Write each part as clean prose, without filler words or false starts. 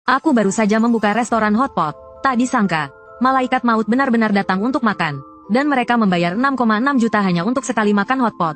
Aku baru saja membuka restoran hotpot. Tak disangka, malaikat maut benar-benar datang untuk makan. Dan mereka membayar 6,6 juta hanya untuk sekali makan hotpot.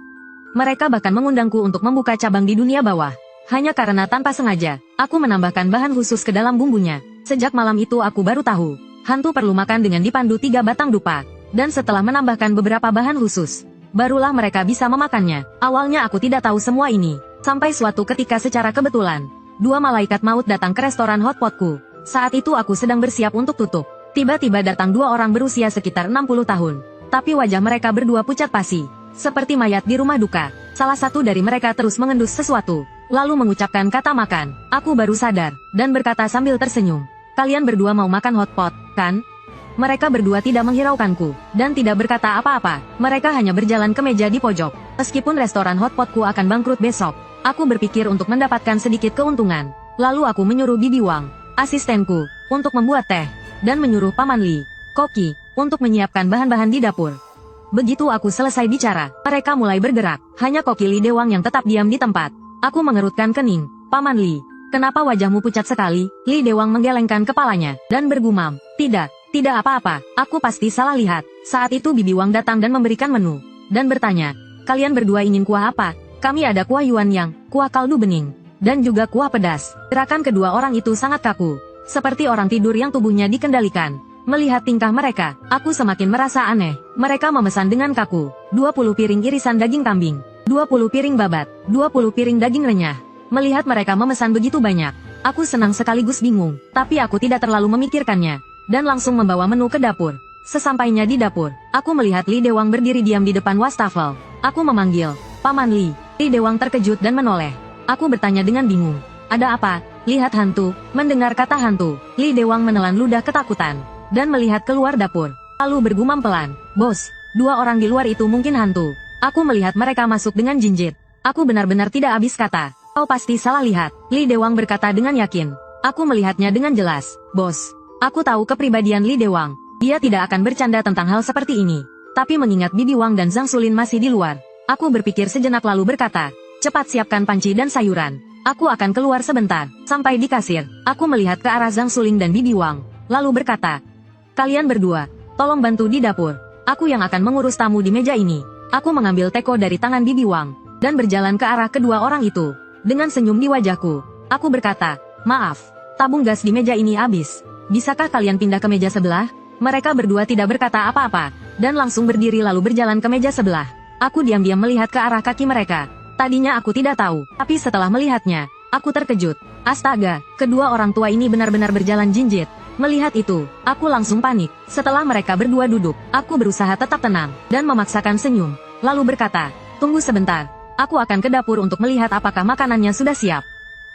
Mereka bahkan mengundangku untuk membuka cabang di dunia bawah. Hanya karena tanpa sengaja, aku menambahkan bahan khusus ke dalam bumbunya. Sejak malam itu aku baru tahu, hantu perlu makan dengan dipandu 3 batang dupa. Dan setelah menambahkan beberapa bahan khusus, barulah mereka bisa memakannya. Awalnya aku tidak tahu semua ini. Sampai suatu ketika secara kebetulan, 2 malaikat maut datang ke restoran hotpotku. Saat itu aku sedang bersiap untuk tutup. Tiba-tiba datang 2 orang berusia sekitar 60 tahun. Tapi wajah mereka berdua pucat pasi, seperti mayat di rumah duka. Salah satu dari mereka terus mengendus sesuatu, lalu mengucapkan kata makan. Aku baru sadar, dan berkata sambil tersenyum. Kalian berdua mau makan hotpot, kan? Mereka berdua tidak menghiraukanku, dan tidak berkata apa-apa. Mereka hanya berjalan ke meja di pojok. Meskipun restoran hotpotku akan bangkrut besok, aku berpikir untuk mendapatkan sedikit keuntungan. Lalu aku menyuruh Bibi Wang, asistenku, untuk membuat teh, dan menyuruh Paman Li, Koki, untuk menyiapkan bahan-bahan di dapur. Begitu aku selesai bicara, mereka mulai bergerak. Hanya Koki Li Dewang yang tetap diam di tempat. Aku mengerutkan kening. Paman Li, kenapa wajahmu pucat sekali? Li Dewang menggelengkan kepalanya, dan bergumam, tidak apa-apa, aku pasti salah lihat. Saat itu Bibi Wang datang dan memberikan menu, dan bertanya, kalian berdua ingin kuah apa? Kami ada kuah Yuan Yang, kuah kaldu bening, dan juga kuah pedas. Gerakan kedua orang itu sangat kaku, seperti orang tidur yang tubuhnya dikendalikan. Melihat tingkah mereka, aku semakin merasa aneh. Mereka memesan dengan kaku, 20 piring irisan daging kambing, 20 piring babat, 20 piring daging renyah. Melihat mereka memesan begitu banyak, aku senang sekaligus bingung, tapi aku tidak terlalu memikirkannya, dan langsung membawa menu ke dapur. Sesampainya di dapur, aku melihat Li Dewang berdiri diam di depan wastafel. Aku memanggil, Paman Li. Li Dewang terkejut dan menoleh. Aku bertanya dengan bingung, ada apa? Lihat hantu. Mendengar kata hantu, Li Dewang menelan ludah ketakutan, dan melihat keluar dapur. Lalu bergumam pelan, bos, 2 orang di luar itu mungkin hantu. Aku melihat mereka masuk dengan jinjit. Aku benar-benar tidak habis kata. Kau pasti salah lihat. Li Dewang berkata dengan yakin. Aku melihatnya dengan jelas, bos. Aku tahu kepribadian Li Dewang. Dia tidak akan bercanda tentang hal seperti ini. Tapi mengingat Bibi Wang dan Zhang Sulin masih di luar, aku berpikir sejenak lalu berkata, cepat siapkan panci dan sayuran. Aku akan keluar sebentar. Sampai di kasir, aku melihat ke arah Zhang Sulin dan Bibi Wang, lalu berkata, kalian berdua, tolong bantu di dapur. Aku yang akan mengurus tamu di meja ini. Aku mengambil teko dari tangan Bibi Wang, dan berjalan ke arah kedua orang itu. Dengan senyum di wajahku, aku berkata, maaf, tabung gas di meja ini habis. Bisakah kalian pindah ke meja sebelah? Mereka berdua tidak berkata apa-apa, dan langsung berdiri lalu berjalan ke meja sebelah. Aku diam-diam melihat ke arah kaki mereka. Tadinya aku tidak tahu, tapi setelah melihatnya, aku terkejut. Astaga, kedua orang tua ini benar-benar berjalan jinjit. Melihat itu, aku langsung panik. Setelah mereka berdua duduk, aku berusaha tetap tenang, dan memaksakan senyum. Lalu berkata, tunggu sebentar. Aku akan ke dapur untuk melihat apakah makanannya sudah siap.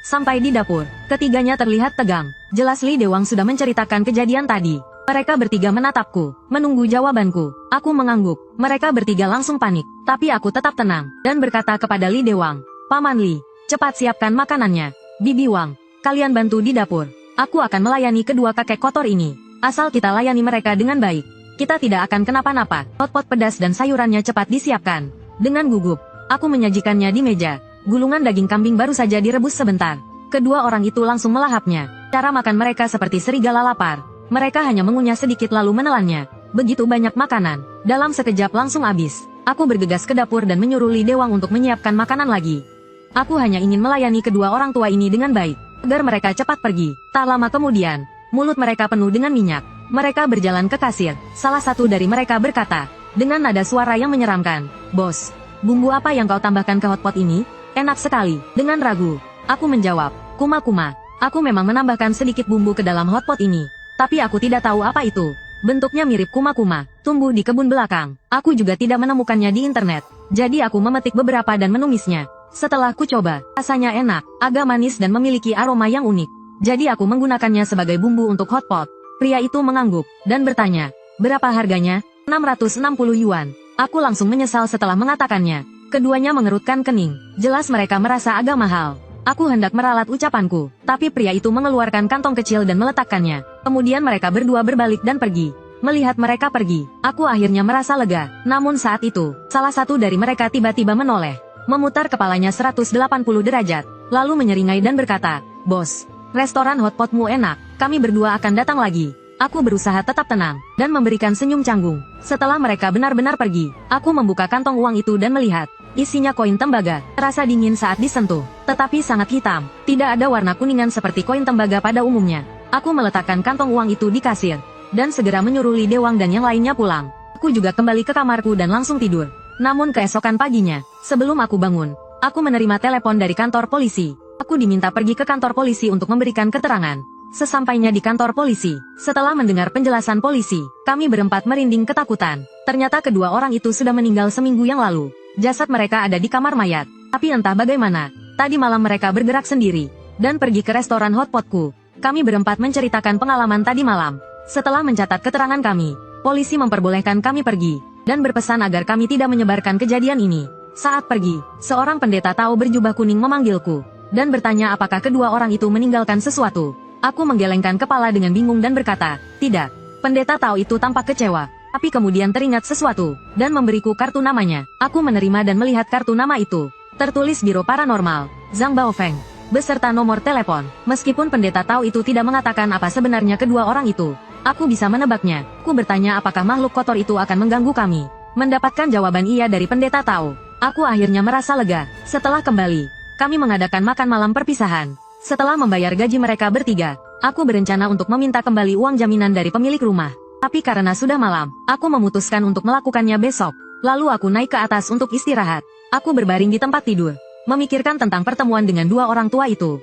Sampai di dapur, ketiganya terlihat tegang. Jelas Li Dewang sudah menceritakan kejadian tadi. Mereka bertiga menatapku, menunggu jawabanku. Aku mengangguk. Mereka bertiga langsung panik. Tapi aku tetap tenang, dan berkata kepada Li Dewang, Paman Li, cepat siapkan makanannya. Bibi Wang, kalian bantu di dapur. Aku akan melayani kedua kakek kotor ini. Asal kita layani mereka dengan baik, kita tidak akan kenapa-napa. Hotpot pedas dan sayurannya cepat disiapkan. Dengan gugup, aku menyajikannya di meja. Gulungan daging kambing baru saja direbus sebentar. Kedua orang itu langsung melahapnya. Cara makan mereka seperti serigala lapar. Mereka hanya mengunyah sedikit lalu menelannya. Begitu banyak makanan, dalam sekejap langsung habis. Aku bergegas ke dapur dan menyuruh Li Dewang untuk menyiapkan makanan lagi. Aku hanya ingin melayani kedua orang tua ini dengan baik, agar mereka cepat pergi. Tak lama kemudian, mulut mereka penuh dengan minyak. Mereka berjalan ke kasir. Salah satu dari mereka berkata, dengan nada suara yang menyeramkan, bos, bumbu apa yang kau tambahkan ke hotpot ini? Enak sekali. Dengan ragu, aku menjawab, kuma-kuma. Aku memang menambahkan sedikit bumbu ke dalam hotpot ini. Tapi aku tidak tahu apa itu. Bentuknya mirip kuma-kuma, tumbuh di kebun belakang. Aku juga tidak menemukannya di internet. Jadi aku memetik beberapa dan menumisnya. Setelah ku coba, rasanya enak, agak manis dan memiliki aroma yang unik. Jadi aku menggunakannya sebagai bumbu untuk hotpot. Pria itu mengangguk, dan bertanya, berapa harganya? 660 yuan. Aku langsung menyesal setelah mengatakannya. Keduanya mengerutkan kening. Jelas mereka merasa agak mahal. Aku hendak meralat ucapanku, tapi pria itu mengeluarkan kantong kecil dan meletakkannya. Kemudian mereka berdua berbalik dan pergi. Melihat mereka pergi, aku akhirnya merasa lega. Namun saat itu, salah satu dari mereka tiba-tiba menoleh, memutar kepalanya 180 derajat, lalu menyeringai dan berkata, bos, Restoran hotpotmu enak, kami berdua akan datang lagi. Aku berusaha tetap tenang, dan memberikan senyum canggung. Setelah mereka benar-benar pergi, aku membuka kantong uang itu dan melihat. Isinya koin tembaga, terasa dingin saat disentuh, tetapi sangat hitam. Tidak ada warna kuningan seperti koin tembaga pada umumnya. Aku meletakkan kantong uang itu di kasir, dan segera menyuruh Li Dewang dan yang lainnya pulang. Aku juga kembali ke kamarku dan langsung tidur. Namun keesokan paginya, sebelum aku bangun, aku menerima telepon dari kantor polisi. Aku diminta pergi ke kantor polisi untuk memberikan keterangan. Sesampainya di kantor polisi, setelah mendengar penjelasan polisi, kami berempat merinding ketakutan. Ternyata kedua orang itu sudah meninggal seminggu yang lalu. Jasad mereka ada di kamar mayat. Tapi entah bagaimana, tadi malam mereka bergerak sendiri, dan pergi ke restoran hotpotku. Kami berempat menceritakan pengalaman tadi malam. Setelah mencatat keterangan kami, polisi memperbolehkan kami pergi, dan berpesan agar kami tidak menyebarkan kejadian ini. Saat pergi, seorang pendeta Tao berjubah kuning memanggilku, dan bertanya apakah kedua orang itu meninggalkan sesuatu. Aku menggelengkan kepala dengan bingung dan berkata, tidak. Pendeta Tao itu tampak kecewa, tapi kemudian teringat sesuatu, dan memberiku kartu namanya. Aku menerima dan melihat kartu nama itu. Tertulis Biro Paranormal, Zhang Baofeng, beserta nomor telepon. Meskipun pendeta Tao itu tidak mengatakan apa sebenarnya kedua orang itu, aku bisa menebaknya. Aku bertanya apakah makhluk kotor itu akan mengganggu kami. Mendapatkan jawaban iya dari pendeta Tao. Aku akhirnya merasa lega. Setelah kembali, kami mengadakan makan malam perpisahan. Setelah membayar gaji mereka bertiga, aku berencana untuk meminta kembali uang jaminan dari pemilik rumah. Tapi karena sudah malam, aku memutuskan untuk melakukannya besok. Lalu aku naik ke atas untuk istirahat. Aku berbaring di tempat tidur, memikirkan tentang pertemuan dengan dua orang tua itu.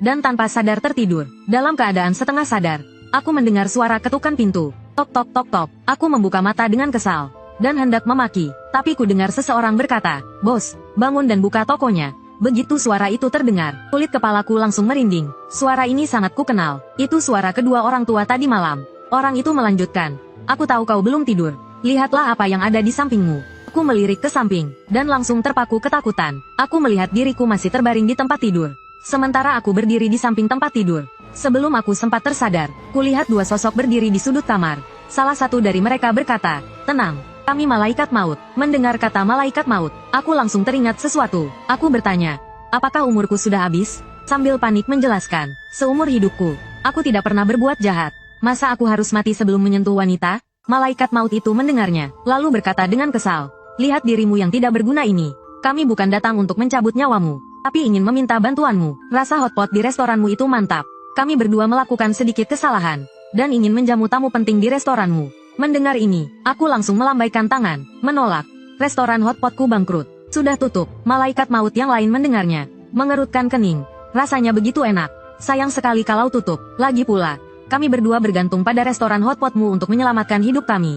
Dan tanpa sadar tertidur, dalam keadaan setengah sadar, aku mendengar suara ketukan pintu. Tok tok tok tok. Aku membuka mata dengan kesal, dan hendak memaki. Tapi ku dengar seseorang berkata, "Bos, bangun dan buka tokonya." Begitu suara itu terdengar, kulit kepalaku langsung merinding. Suara ini sangat kukenal. Itu suara kedua orang tua tadi malam. Orang itu melanjutkan, "Aku tahu kau belum tidur. Lihatlah apa yang ada di sampingmu." Aku melirik ke samping, dan langsung terpaku ketakutan. Aku melihat diriku masih terbaring di tempat tidur. Sementara aku berdiri di samping tempat tidur. Sebelum aku sempat tersadar, kulihat dua sosok berdiri di sudut kamar. Salah satu dari mereka berkata, "Tenang. Kami malaikat maut." Mendengar kata malaikat maut, aku langsung teringat sesuatu. Aku bertanya, apakah umurku sudah habis? Sambil panik menjelaskan, seumur hidupku, aku tidak pernah berbuat jahat. Masa aku harus mati sebelum menyentuh wanita? Malaikat maut itu mendengarnya, lalu berkata dengan kesal, lihat dirimu yang tidak berguna ini. Kami bukan datang untuk mencabut nyawamu, tapi ingin meminta bantuanmu. Rasa hotpot di restoranmu itu mantap. Kami berdua melakukan sedikit kesalahan, dan ingin menjamu tamu penting di restoranmu. Mendengar ini, aku langsung melambaikan tangan, menolak. Restoran hotpotku bangkrut, sudah tutup. Malaikat maut yang lain mendengarnya, mengerutkan kening. Rasanya begitu enak. Sayang sekali kalau tutup. Lagi pula, kami berdua bergantung pada restoran hotpotmu untuk menyelamatkan hidup kami.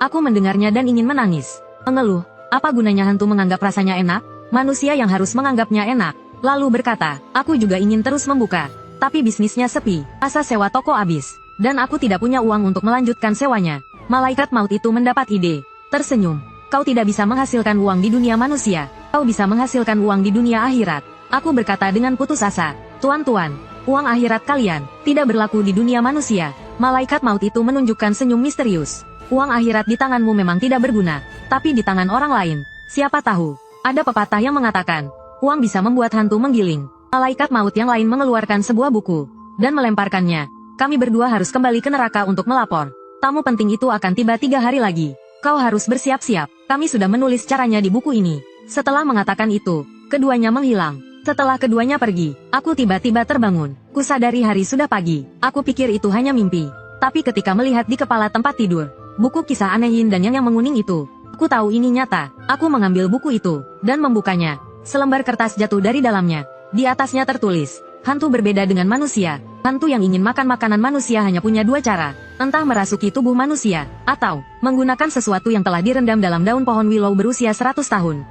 Aku mendengarnya dan ingin menangis. Mengeluh, apa gunanya hantu menganggap rasanya enak? Manusia yang harus menganggapnya enak. Lalu berkata, aku juga ingin terus membuka. Tapi bisnisnya sepi, asa sewa toko habis. Dan aku tidak punya uang untuk melanjutkan sewanya. Malaikat maut itu mendapat ide. Tersenyum. Kau tidak bisa menghasilkan uang di dunia manusia. Kau bisa menghasilkan uang di dunia akhirat. Aku berkata dengan putus asa. Tuan-tuan, uang akhirat kalian tidak berlaku di dunia manusia. Malaikat maut itu menunjukkan senyum misterius. Uang akhirat di tanganmu memang tidak berguna. Tapi di tangan orang lain, siapa tahu. Ada pepatah yang mengatakan, uang bisa membuat hantu menggiling. Malaikat maut yang lain mengeluarkan sebuah buku, dan melemparkannya. Kami berdua harus kembali ke neraka untuk melapor. Tamu penting itu akan tiba 3 hari lagi. Kau harus bersiap-siap. Kami sudah menulis caranya di buku ini. Setelah mengatakan itu, keduanya menghilang. Setelah keduanya pergi, aku tiba-tiba terbangun. Kusadari hari sudah pagi. Aku pikir itu hanya mimpi. Tapi ketika melihat di kepala tempat tidur, buku kisah aneh Yin dan yang menguning itu, aku tahu ini nyata. Aku mengambil buku itu, dan membukanya. Selembar kertas jatuh dari dalamnya. Di atasnya tertulis, hantu berbeda dengan manusia. Hantu yang ingin makan makanan manusia hanya punya 2 cara. Entah merasuki tubuh manusia, atau menggunakan sesuatu yang telah direndam dalam daun pohon willow berusia 100 tahun.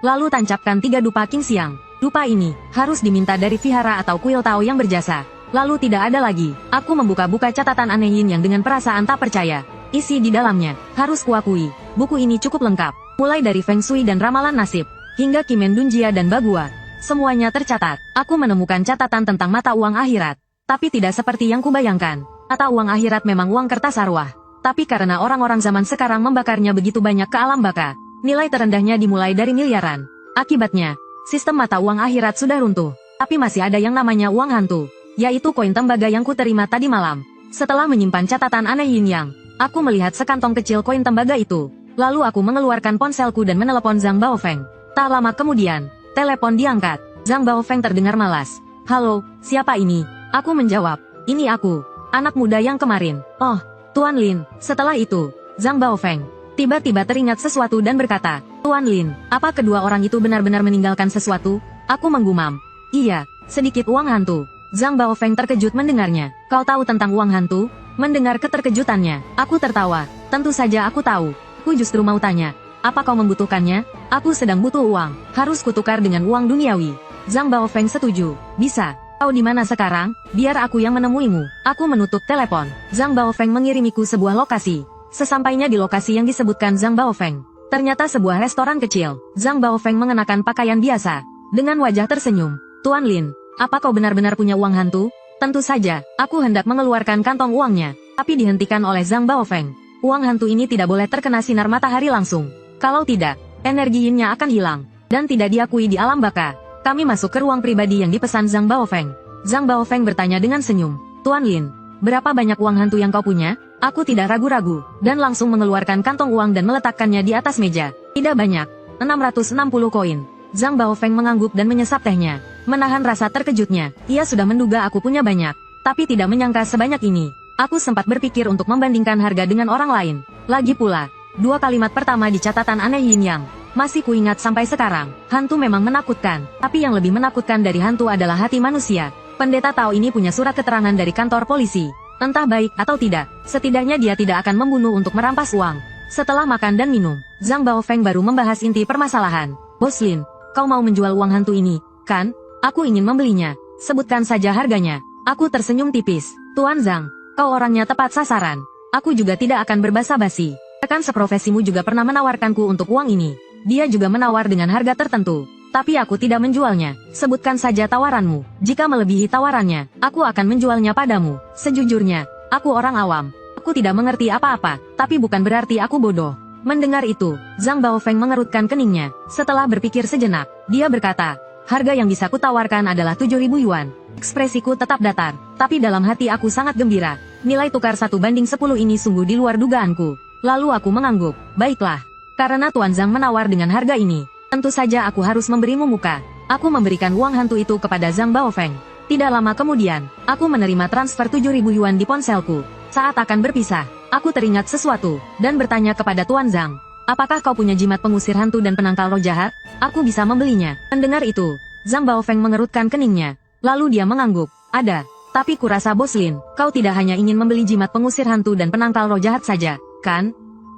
Lalu tancapkan 3 dupa king siang. Dupa ini harus diminta dari vihara atau kuil Tao yang berjasa. Lalu tidak ada lagi. Aku membuka-buka catatan aneh Yin yang dengan perasaan tak percaya. Isi di dalamnya, harus kuakui, buku ini cukup lengkap. Mulai dari Feng Shui dan ramalan nasib, hingga Kimen Dunjia dan Bagua. Semuanya tercatat. Aku menemukan catatan tentang mata uang akhirat. Tapi tidak seperti yang kubayangkan. Mata uang akhirat memang uang kertas arwah. Tapi karena orang-orang zaman sekarang membakarnya begitu banyak ke alam baka, nilai terendahnya dimulai dari miliaran. Akibatnya, sistem mata uang akhirat sudah runtuh. Tapi masih ada yang namanya uang hantu. yaitu koin tembaga yang kuterima tadi malam. Setelah menyimpan catatan aneh Yin Yang, aku melihat sekantong kecil koin tembaga itu. Lalu aku mengeluarkan ponselku dan menelepon Zhang Baofeng. Tak lama kemudian, telepon diangkat. Zhang Baofeng terdengar malas. "Halo, siapa ini?" Aku menjawab, "Ini aku, anak muda yang kemarin." "Oh, Tuan Lin." Setelah itu, Zhang Baofeng tiba-tiba teringat sesuatu dan berkata, "Tuan Lin, apa kedua orang itu benar-benar meninggalkan sesuatu?" Aku menggumam, "Iya, sedikit uang hantu." Zhang Baofeng terkejut mendengarnya. "Kau tahu tentang uang hantu?" Mendengar keterkejutannya, aku tertawa. "Tentu saja aku tahu. Aku justru mau tanya, apa kau membutuhkannya?" "Aku sedang butuh uang, harus kutukar dengan uang duniawi." Zhang Baofeng setuju. "Bisa. Kau di mana sekarang? Biar aku yang menemuimu." Aku menutup telepon. Zhang Baofeng mengirimiku sebuah lokasi. Sesampainya di lokasi yang disebutkan Zhang Baofeng, ternyata sebuah restoran kecil. Zhang Baofeng mengenakan pakaian biasa, dengan wajah tersenyum. "Tuan Lin, apa kau benar-benar punya uang hantu?" Tentu saja, aku hendak mengeluarkan kantong uangnya, tapi dihentikan oleh Zhang Baofeng. Uang hantu ini tidak boleh terkena sinar matahari langsung. Kalau tidak, energi Yin-nya akan hilang, dan tidak diakui di alam baka. Kami masuk ke ruang pribadi yang dipesan Zhang Baofeng. Zhang Baofeng bertanya dengan senyum, "Tuan Lin, berapa banyak uang hantu yang kau punya?" Aku tidak ragu-ragu, dan langsung mengeluarkan kantong uang dan meletakkannya di atas meja. "Tidak banyak, 660 koin." Zhang Baofeng mengangguk dan menyesap tehnya. Menahan rasa terkejutnya, ia sudah menduga aku punya banyak, tapi tidak menyangka sebanyak ini. Aku sempat berpikir untuk membandingkan harga dengan orang lain. Lagi pula, dua kalimat pertama di catatan aneh Yin Yang masih kuingat sampai sekarang. Hantu memang menakutkan, tapi yang lebih menakutkan dari hantu adalah hati manusia. Pendeta Tao ini punya surat keterangan dari kantor polisi. Entah baik atau tidak, setidaknya dia tidak akan membunuh untuk merampas uang. Setelah makan dan minum, Zhang Baofeng baru membahas inti permasalahan. "Bos Lin, kau mau menjual uang hantu ini, kan? Aku ingin membelinya. Sebutkan saja harganya." Aku tersenyum tipis. "Tuan Zhang, kau orangnya tepat sasaran. Aku juga tidak akan berbasa-basi. Rekan seprofesimu juga pernah menawarkanku untuk uang ini. Dia juga menawar dengan harga tertentu. Tapi aku tidak menjualnya. Sebutkan saja tawaranmu. Jika melebihi tawarannya, aku akan menjualnya padamu." Sejujurnya, aku orang awam. Aku tidak mengerti apa-apa, tapi bukan berarti aku bodoh. Mendengar itu, Zhang Baofeng mengerutkan keningnya. Setelah berpikir sejenak, dia berkata, "Harga yang bisa kutawarkan adalah 7.000 yuan. Ekspresiku tetap datar, tapi dalam hati aku sangat gembira. Nilai tukar 1:10 ini sungguh di luar dugaanku. Lalu aku mengangguk. "Baiklah. Karena Tuan Zhang menawar dengan harga ini, tentu saja aku harus memberimu muka." Aku memberikan uang hantu itu kepada Zhang Baofeng. Tidak lama kemudian, aku menerima transfer 7.000 yuan di ponselku. Saat akan berpisah, aku teringat sesuatu, dan bertanya kepada Tuan Zhang, "Apakah kau punya jimat pengusir hantu dan penangkal roh jahat? Aku bisa membelinya." Mendengar itu, Zhang Baofeng mengerutkan keningnya. Lalu dia mengangguk. "Ada. Tapi kurasa Bos Lin, kau tidak hanya ingin membeli jimat pengusir hantu dan penangkal roh jahat saja, kan?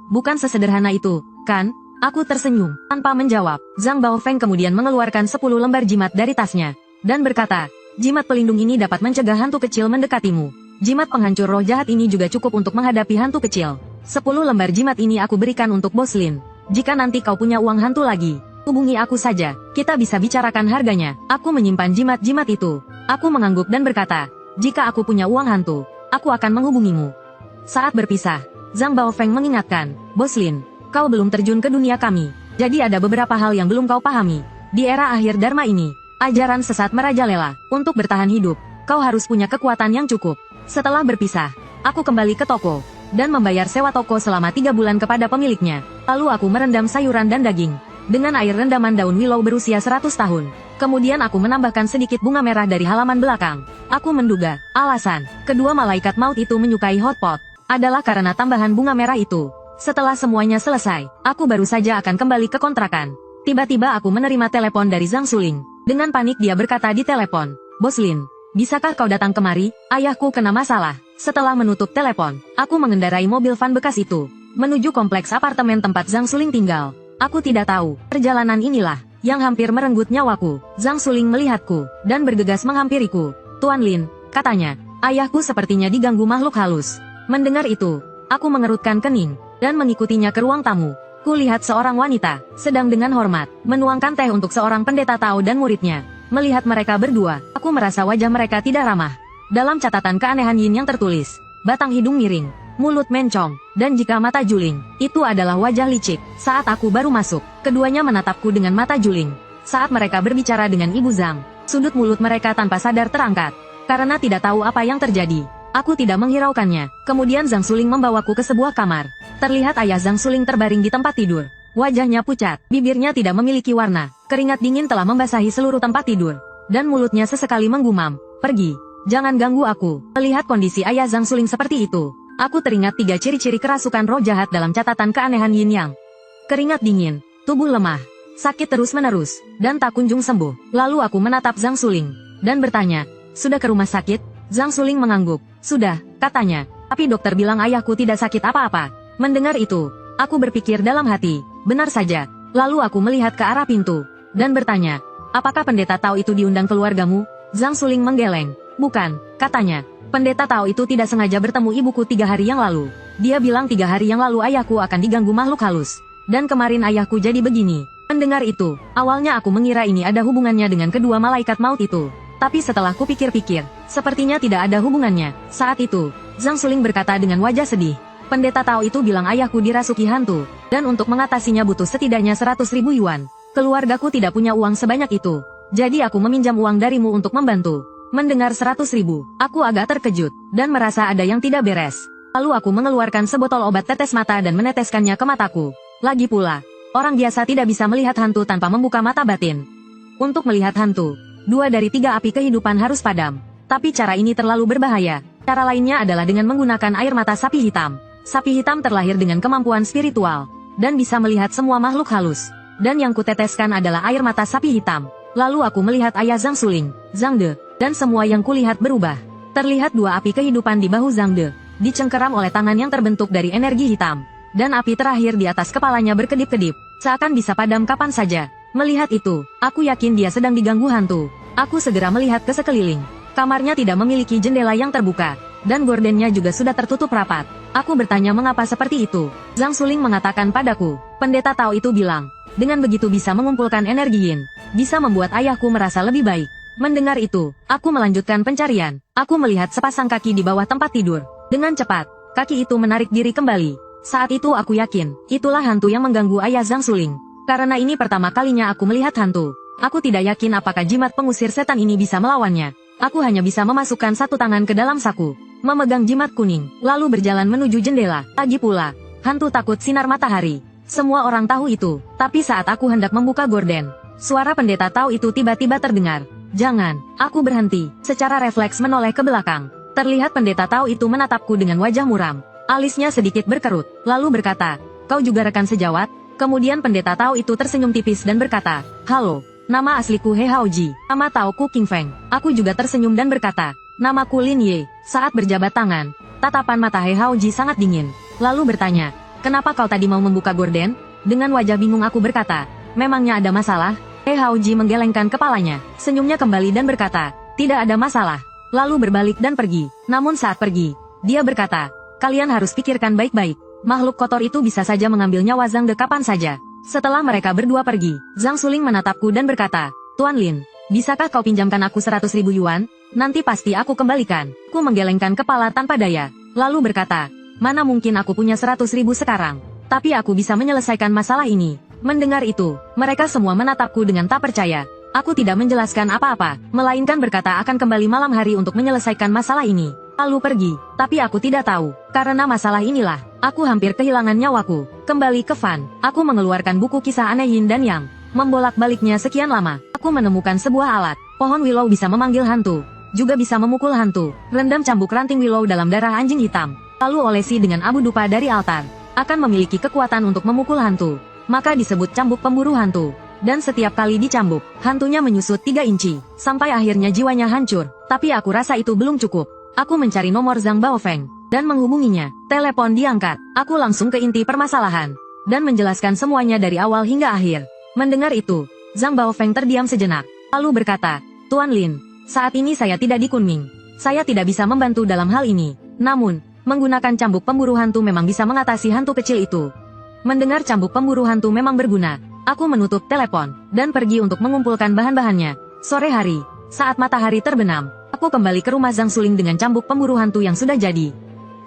Bukan sesederhana itu, kan?" Aku tersenyum. Tanpa menjawab, Zhang Baofeng kemudian mengeluarkan 10 lembar jimat dari tasnya, dan berkata, "Jimat pelindung ini dapat mencegah hantu kecil mendekatimu. Jimat penghancur roh jahat ini juga cukup untuk menghadapi hantu kecil. 10 lembar jimat ini aku berikan untuk Bos Lin. Jika nanti kau punya uang hantu lagi, hubungi aku saja. Kita bisa bicarakan harganya." Aku menyimpan jimat-jimat itu. Aku mengangguk dan berkata, "Jika aku punya uang hantu, aku akan menghubungimu." Saat berpisah, Zhang Baofeng mengingatkan, "Bos Lin, kau belum terjun ke dunia kami. Jadi ada beberapa hal yang belum kau pahami. Di era akhir Dharma ini, ajaran sesat merajalela. Untuk bertahan hidup, kau harus punya kekuatan yang cukup." Setelah berpisah, aku kembali ke toko, dan membayar sewa toko selama 3 bulan kepada pemiliknya. Lalu aku merendam sayuran dan daging dengan air rendaman daun willow berusia 100 tahun. Kemudian aku menambahkan sedikit bunga merah dari halaman belakang. Aku menduga, alasan kedua malaikat maut itu menyukai hotpot adalah karena tambahan bunga merah itu. Setelah semuanya selesai, aku baru saja akan kembali ke kontrakan. Tiba-tiba aku menerima telepon dari Zhang Suling. Dengan panik dia berkata di telepon, "Bos Lin, bisakah kau datang kemari? Ayahku kena masalah." Setelah menutup telepon, aku mengendarai mobil van bekas itu menuju kompleks apartemen tempat Zhang Suling tinggal. Aku tidak tahu, perjalanan inilah yang hampir merenggut nyawaku. Zhang Suling melihatku dan bergegas menghampiriku. "Tuan Lin," katanya, "ayahku sepertinya diganggu makhluk halus." Mendengar itu, aku mengerutkan kening dan mengikutinya ke ruang tamu. Kulihat seorang wanita sedang dengan hormat menuangkan teh untuk seorang pendeta Tao dan muridnya. Melihat mereka berdua, aku merasa wajah mereka tidak ramah. Dalam catatan keanehan Yin yang tertulis, batang hidung miring, mulut mencong, dan jika mata juling, itu adalah wajah licik. Saat aku baru masuk, keduanya menatapku dengan mata juling. Saat mereka berbicara dengan Ibu Zhang, sudut mulut mereka tanpa sadar terangkat. Karena tidak tahu apa yang terjadi, aku tidak menghiraukannya. Kemudian Zhang Suling membawaku ke sebuah kamar. Terlihat ayah Zhang Suling terbaring di tempat tidur. Wajahnya pucat, bibirnya tidak memiliki warna, keringat dingin telah membasahi seluruh tempat tidur. Dan mulutnya sesekali menggumam, "Pergi, jangan ganggu aku." Melihat kondisi ayah Zhang Suling seperti itu, aku teringat 3 ciri-ciri kerasukan roh jahat dalam catatan keanehan Yin Yang. Keringat dingin, tubuh lemah, sakit terus-menerus, dan tak kunjung sembuh. Lalu aku menatap Zhang Suling, dan bertanya, "Sudah ke rumah sakit?" Zhang Suling mengangguk. "Sudah," katanya. "Tapi dokter bilang ayahku tidak sakit apa-apa." Mendengar itu, aku berpikir dalam hati, benar saja. Lalu aku melihat ke arah pintu, dan bertanya, "Apakah pendeta Tao itu diundang keluargamu?" Zhang Suling menggeleng. "Bukan," katanya. "Pendeta Tao itu tidak sengaja bertemu ibuku 3 hari yang lalu. Dia bilang 3 hari yang lalu ayahku akan diganggu makhluk halus. Dan kemarin ayahku jadi begini." Mendengar itu, awalnya aku mengira ini ada hubungannya dengan kedua malaikat maut itu. Tapi setelah kupikir-pikir, sepertinya tidak ada hubungannya. Saat itu, Zhang Suling berkata dengan wajah sedih, "Pendeta Tao itu bilang ayahku dirasuki hantu, dan untuk mengatasinya butuh setidaknya 100.000 yuan. Keluargaku tidak punya uang sebanyak itu. Jadi aku meminjam uang darimu untuk membantu." Mendengar 100.000, aku agak terkejut, dan merasa ada yang tidak beres. Lalu aku mengeluarkan sebotol obat tetes mata dan meneteskannya ke mataku. Lagi pula, orang biasa tidak bisa melihat hantu tanpa membuka mata batin. Untuk melihat hantu, 2 dari 3 api kehidupan harus padam. Tapi cara ini terlalu berbahaya. Cara lainnya adalah dengan menggunakan air mata sapi hitam. Sapi hitam terlahir dengan kemampuan spiritual, dan bisa melihat semua makhluk halus. Dan yang kuteteskan adalah air mata sapi hitam. Lalu aku melihat ayah Zhang Suling, Zhang De, dan semua yang kulihat berubah. Terlihat 2 api kehidupan di bahu Zhang De, dicengkeram oleh tangan yang terbentuk dari energi hitam. Dan api terakhir di atas kepalanya berkedip-kedip, seakan bisa padam kapan saja. Melihat itu, aku yakin dia sedang diganggu hantu. Aku segera melihat ke sekeliling. Kamarnya tidak memiliki jendela yang terbuka, dan gordennya juga sudah tertutup rapat. Aku bertanya mengapa seperti itu. Zhang Suling mengatakan padaku, "Pendeta Tao itu bilang, dengan begitu bisa mengumpulkan energi Yin, bisa membuat ayahku merasa lebih baik." Mendengar itu, aku melanjutkan pencarian. Aku melihat sepasang kaki di bawah tempat tidur. Dengan cepat, kaki itu menarik diri kembali. Saat itu aku yakin, itulah hantu yang mengganggu ayah Zhang Suling. Karena ini pertama kalinya aku melihat hantu. Aku tidak yakin apakah jimat pengusir setan ini bisa melawannya. Aku hanya bisa memasukkan satu tangan ke dalam saku, memegang jimat kuning, lalu berjalan menuju jendela. Lagi pula, hantu takut sinar matahari. Semua orang tahu itu, tapi saat aku hendak membuka gorden, suara pendeta Tao itu tiba-tiba terdengar. "Jangan!" Aku berhenti, secara refleks menoleh ke belakang. Terlihat pendeta Tao itu menatapku dengan wajah muram. Alisnya sedikit berkerut, lalu berkata, "Kau juga rekan sejawat?" Kemudian pendeta Tao itu tersenyum tipis dan berkata, "Halo, nama asliku He Haoji, nama Taoku King Feng." Aku juga tersenyum dan berkata, "Namaku Lin Ye." Saat berjabat tangan, tatapan mata He Haoji sangat dingin. Lalu bertanya, "Kenapa kau tadi mau membuka gorden?" Dengan wajah bingung aku berkata, "Memangnya ada masalah?" He Haoji menggelengkan kepalanya, senyumnya kembali dan berkata, "Tidak ada masalah." Lalu berbalik dan pergi. Namun saat pergi, dia berkata, "Kalian harus pikirkan baik-baik. Makhluk kotor itu bisa saja mengambil nyawa Zhang De kapan saja." Setelah mereka berdua pergi, Zhang Suling menatapku dan berkata, "Tuan Lin, bisakah kau pinjamkan aku 100.000 yuan? Nanti pasti aku kembalikan." Aku menggelengkan kepala tanpa daya, lalu berkata, "Mana mungkin aku punya 100.000 sekarang. Tapi aku bisa menyelesaikan masalah ini." Mendengar itu, mereka semua menatapku dengan tak percaya. Aku tidak menjelaskan apa-apa, melainkan berkata akan kembali malam hari untuk menyelesaikan masalah ini. Lalu pergi, tapi aku tidak tahu. Karena masalah inilah, aku hampir kehilangan nyawaku. Kembali ke Fan, aku mengeluarkan buku kisah aneh Yin dan Yang. Membolak-baliknya sekian lama, aku menemukan sebuah alat. Pohon willow bisa memanggil hantu, juga bisa memukul hantu. Rendam cambuk ranting willow dalam darah anjing hitam, lalu olesi dengan abu dupa dari altar. Akan memiliki kekuatan untuk memukul hantu. Maka disebut cambuk pemburu hantu. Dan setiap kali dicambuk, hantunya menyusut 3 inci, sampai akhirnya jiwanya hancur. Tapi aku rasa itu belum cukup. Aku mencari nomor Zhang Baofeng, dan menghubunginya. Telepon diangkat. Aku langsung ke inti permasalahan, dan menjelaskan semuanya dari awal hingga akhir. Mendengar itu, Zhang Baofeng terdiam sejenak, lalu berkata, "Tuan Lin, saat ini saya tidak di Kunming. Saya tidak bisa membantu dalam hal ini. Namun, menggunakan cambuk pemburu hantu memang bisa mengatasi hantu kecil itu." Mendengar cambuk pemburu hantu memang berguna, aku menutup telepon, dan pergi untuk mengumpulkan bahan-bahannya. Sore hari, saat matahari terbenam, aku kembali ke rumah Zhang Suling dengan cambuk pemburu hantu yang sudah jadi.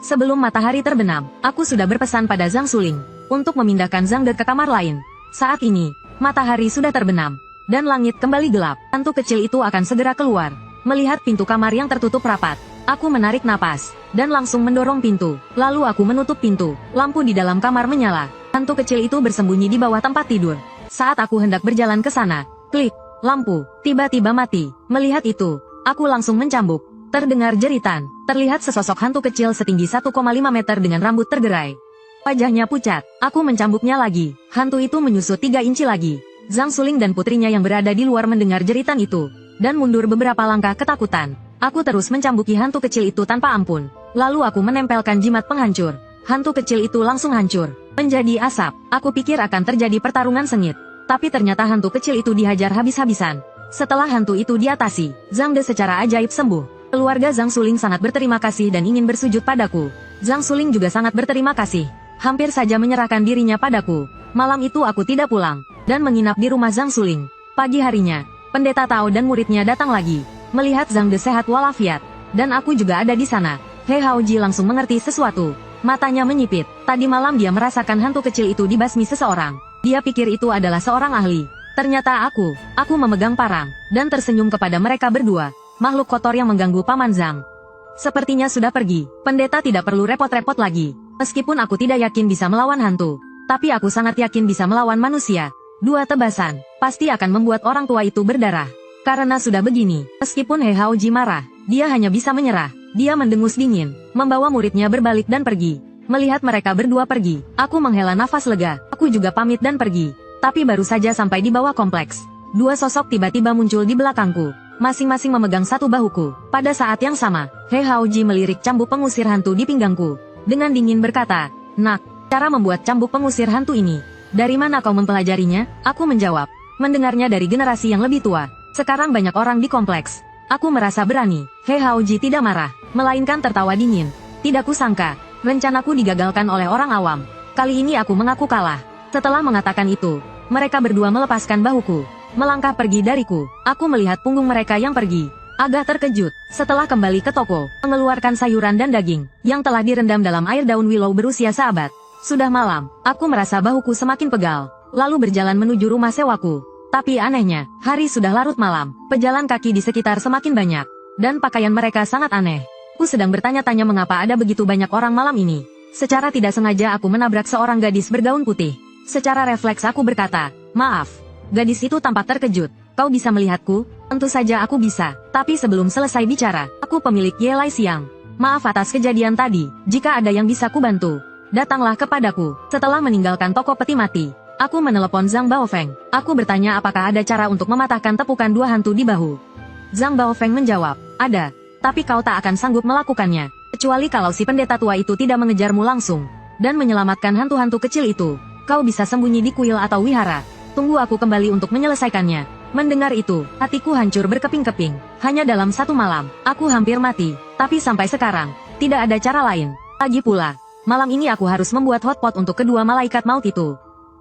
Sebelum matahari terbenam, aku sudah berpesan pada Zhang Suling untuk memindahkan Zhang De ke kamar lain. Saat ini, matahari sudah terbenam, dan langit kembali gelap. Hantu kecil itu akan segera keluar. Melihat pintu kamar yang tertutup rapat, aku menarik napas, dan langsung mendorong pintu. Lalu aku menutup pintu. Lampu di dalam kamar menyala. Hantu kecil itu bersembunyi di bawah tempat tidur. Saat aku hendak berjalan ke sana, klik, lampu tiba-tiba mati. Melihat itu, aku langsung mencambuk. Terdengar jeritan. Terlihat sesosok hantu kecil setinggi 1,5 meter dengan rambut tergerai. Wajahnya pucat. Aku mencambuknya lagi. Hantu itu menyusut 3 inci lagi. Zhang Suling dan putrinya yang berada di luar mendengar jeritan itu, dan mundur beberapa langkah ketakutan. Aku terus mencambuki hantu kecil itu tanpa ampun. Lalu aku menempelkan jimat penghancur. Hantu kecil itu langsung hancur menjadi asap. Aku pikir akan terjadi pertarungan sengit. Tapi ternyata hantu kecil itu dihajar habis-habisan. Setelah hantu itu diatasi, Zhang De secara ajaib sembuh. Keluarga Zhang Suling sangat berterima kasih dan ingin bersujud padaku. Zhang Suling juga sangat berterima kasih. Hampir saja menyerahkan dirinya padaku. Malam itu aku tidak pulang, dan menginap di rumah Zhang Suling. Pagi harinya, Pendeta Tao dan muridnya datang lagi. Melihat Zhang De sehat walafiat, dan aku juga ada di sana. He Haoji langsung mengerti sesuatu. Matanya menyipit. Tadi malam dia merasakan hantu kecil itu dibasmi seseorang. Dia pikir itu adalah seorang ahli. Ternyata aku memegang parang, dan tersenyum kepada mereka berdua. Makhluk kotor yang mengganggu Paman Zhang sepertinya sudah pergi. Pendeta tidak perlu repot-repot lagi. Meskipun aku tidak yakin bisa melawan hantu, tapi aku sangat yakin bisa melawan manusia. 2 tebasan pasti akan membuat orang tua itu berdarah. Karena sudah begini, meskipun He Haoji marah, dia hanya bisa menyerah. Dia mendengus dingin, membawa muridnya berbalik dan pergi. Melihat mereka berdua pergi, aku menghela nafas lega. Aku juga pamit dan pergi. Tapi baru saja sampai di bawah kompleks, 2 sosok tiba-tiba muncul di belakangku. Masing-masing memegang 1 bahuku. Pada saat yang sama, He Haoji melirik cambuk pengusir hantu di pinggangku. Dengan dingin berkata, "Nak, cara membuat cambuk pengusir hantu ini, dari mana kau mempelajarinya?" Aku menjawab, "Mendengarnya dari generasi yang lebih tua. Sekarang banyak orang di kompleks. Aku merasa berani." He Haoji tidak marah, melainkan tertawa dingin. Tidak kusangka, rencanaku digagalkan oleh orang awam. Kali ini aku mengaku kalah. Setelah mengatakan itu, mereka berdua melepaskan bahuku, melangkah pergi dariku. Aku melihat punggung mereka yang pergi. Agak terkejut, setelah kembali ke toko, mengeluarkan sayuran dan daging, yang telah direndam dalam air daun willow berusia seabad. Sudah malam, aku merasa bahuku semakin pegal, lalu berjalan menuju rumah sewaku. Tapi anehnya, hari sudah larut malam, pejalan kaki di sekitar semakin banyak, dan pakaian mereka sangat aneh. Aku sedang bertanya-tanya mengapa ada begitu banyak orang malam ini. Secara tidak sengaja aku menabrak seorang gadis bergaun putih. Secara refleks aku berkata, "Maaf." Gadis itu tampak terkejut. "Kau bisa melihatku?" "Tentu saja aku bisa." Tapi sebelum selesai bicara, aku pemilik Ye Lai Xiang. "Maaf atas kejadian tadi. Jika ada yang bisa kubantu, datanglah kepadaku." Setelah meninggalkan toko peti mati, aku menelepon Zhang Baofeng. Aku bertanya apakah ada cara untuk mematahkan tepukan 2 hantu di bahu. Zhang Baofeng menjawab, "Ada. Tapi kau tak akan sanggup melakukannya, kecuali kalau si pendeta tua itu tidak mengejarmu langsung, dan menyelamatkan hantu-hantu kecil itu. Kau bisa sembunyi di kuil atau wihara. Tunggu aku kembali untuk menyelesaikannya." Mendengar itu, hatiku hancur berkeping-keping. Hanya dalam 1 malam, aku hampir mati. Tapi sampai sekarang, tidak ada cara lain. Lagi pula, malam ini aku harus membuat hotpot untuk kedua malaikat maut itu.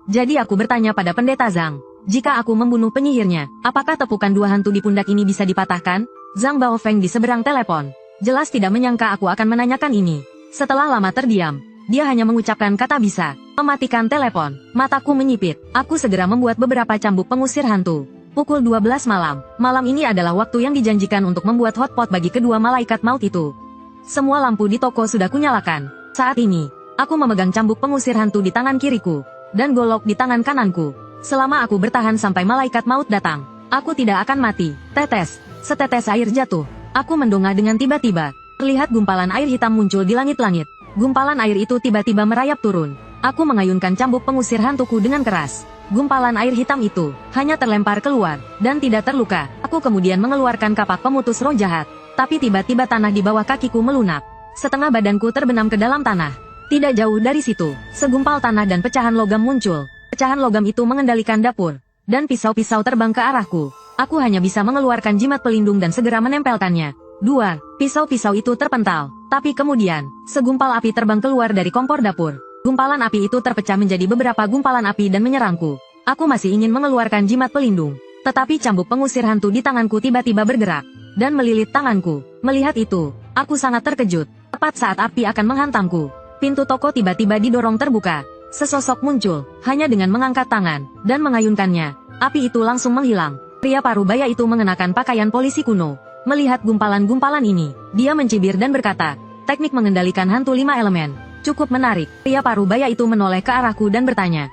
Jadi aku bertanya pada pendeta Zhang, jika aku membunuh penyihirnya, apakah tepukan 2 hantu di pundak ini bisa dipatahkan? Zhang Baofeng di seberang telepon jelas tidak menyangka aku akan menanyakan ini. Setelah lama terdiam, dia hanya mengucapkan kata bisa. Mematikan telepon, mataku menyipit. Aku segera membuat beberapa cambuk pengusir hantu. Pukul 12 malam. Malam ini adalah waktu yang dijanjikan untuk membuat hotpot bagi kedua malaikat maut itu. Semua lampu di toko sudah kunyalakan. Saat ini, aku memegang cambuk pengusir hantu di tangan kiriku, dan golok di tangan kananku. Selama aku bertahan sampai malaikat maut datang, aku tidak akan mati. Setetes air jatuh. Aku mendongak dengan tiba-tiba. Terlihat gumpalan air hitam muncul di langit-langit. Gumpalan air itu tiba-tiba merayap turun. Aku mengayunkan cambuk pengusir hantuku dengan keras. Gumpalan air hitam itu hanya terlempar keluar, dan tidak terluka. Aku kemudian mengeluarkan kapak pemutus roh jahat. Tapi tiba-tiba tanah di bawah kakiku melunak. Setengah badanku terbenam ke dalam tanah. Tidak jauh dari situ, segumpal tanah dan pecahan logam muncul. Pecahan logam itu mengendalikan dapur, dan pisau-pisau terbang ke arahku. Aku hanya bisa mengeluarkan jimat pelindung dan segera menempelkannya. 2. Pisau-pisau itu terpental. Tapi kemudian, segumpal api terbang keluar dari kompor dapur. Gumpalan api itu terpecah menjadi beberapa gumpalan api dan menyerangku. Aku masih ingin mengeluarkan jimat pelindung, tetapi cambuk pengusir hantu di tanganku tiba-tiba bergerak, dan melilit tanganku. Melihat itu, aku sangat terkejut. Tepat saat api akan menghantamku, pintu toko tiba-tiba didorong terbuka. Sesosok muncul, hanya dengan mengangkat tangan, dan mengayunkannya. Api itu langsung menghilang. Pria parubaya itu mengenakan pakaian polisi kuno, Melihat gumpalan-gumpalan ini, dia mencibir dan berkata, teknik mengendalikan hantu 5 elemen. Cukup menarik. Pria parubaya itu menoleh ke arahku dan bertanya,